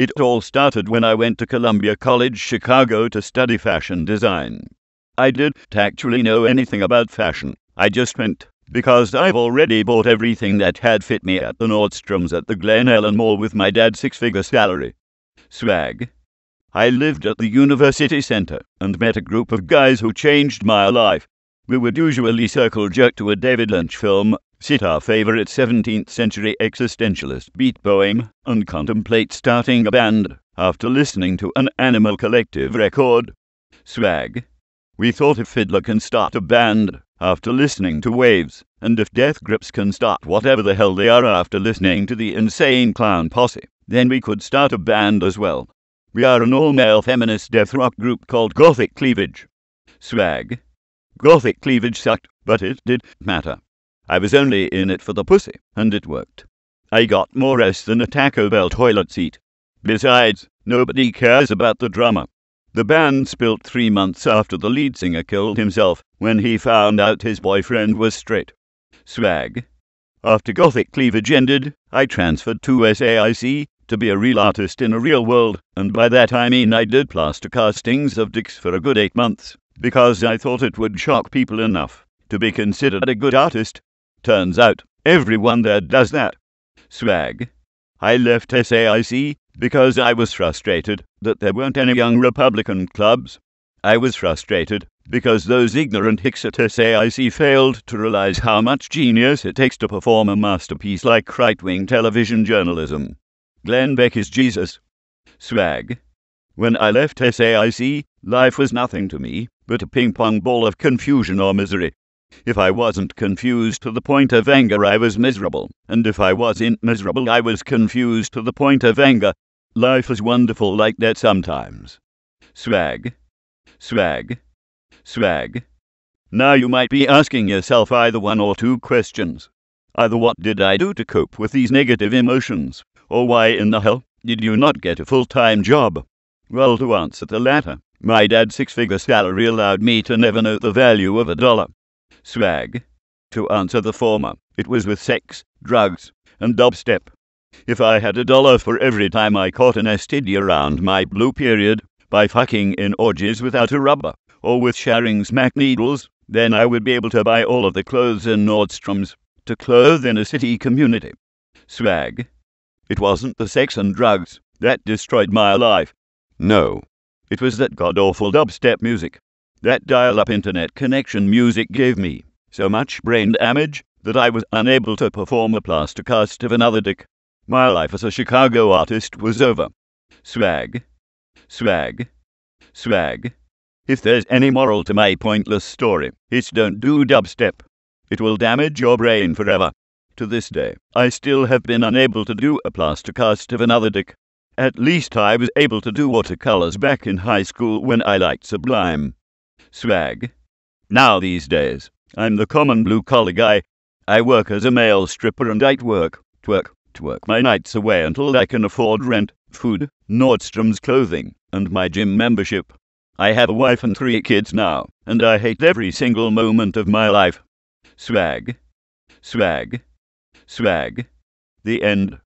It all started when I went to Columbia College, Chicago to study fashion design. I didn't actually know anything about fashion. I just went because I've already bought everything that had fit me at the Nordstrom's at the Glen Ellen Mall with my dad's six-figure salary. Swag. I lived at the University Center and met a group of guys who changed my life. We would usually circle jerk to a David Lynch film, sit our favorite 17th century existentialist beat poem, and contemplate starting a band after listening to an Animal Collective record. Swag. We thought if Fiddler can start a band after listening to Waves, and if Death Grips can start whatever the hell they are after listening to the Insane Clown Posse, then we could start a band as well. We are an all-male feminist death rock group called Gothic Cleavage. Swag. Gothic Cleavage sucked, but it didn't matter. I was only in it for the pussy, and it worked. I got more ass than a Taco Bell toilet seat. Besides, nobody cares about the drummer. The band split 3 months after the lead singer killed himself when he found out his boyfriend was straight. Swag. After Gothic Cleavage ended, I transferred to SAIC to be a real artist in a real world, and by that I mean I did plaster castings of dicks for a good 8 months, because I thought it would shock people enough to be considered a good artist. Turns out, everyone there does that. Swag. I left SAIC because I was frustrated that there weren't any young Republican clubs. I was frustrated because those ignorant hicks at SAIC failed to realize how much genius it takes to perform a masterpiece like right-wing television journalism. Glenn Beck is Jesus. Swag. When I left SAIC, life was nothing to me but a ping-pong ball of confusion or misery. If I wasn't confused to the point of anger, I was miserable, and if I wasn't miserable, I was confused to the point of anger. Life is wonderful like that sometimes. Swag. Swag. Swag. Now you might be asking yourself either one or two questions. Either what did I do to cope with these negative emotions, or why in the hell did you not get a full-time job? Well, to answer the latter, my dad's six-figure salary allowed me to never know the value of $1. Swag. To answer the former, it was with sex, drugs, and dubstep. If I had $1 for every time I caught an STD around my blue period by fucking in orgies without a rubber, or with sharing smack needles, then I would be able to buy all of the clothes in Nordstrom's to clothe in a city community. Swag. It wasn't the sex and drugs that destroyed my life. No. It was that god-awful dubstep music. That dial-up internet connection music gave me so much brain damage that I was unable to perform a plaster cast of another dick. My life as a Chicago artist was over. Swag. Swag. Swag. If there's any moral to my pointless story, it's don't do dubstep. It will damage your brain forever. To this day, I still have been unable to do a plaster cast of another dick. At least I was able to do watercolors back in high school when I liked Sublime. Swag. Now these days, I'm the common blue-collar guy. I work as a male stripper and I twerk my nights away until I can afford rent, food, Nordstrom's clothing, and my gym membership. I have a wife and 3 kids now, and I hate every single moment of my life. Swag. Swag. Swag. The end.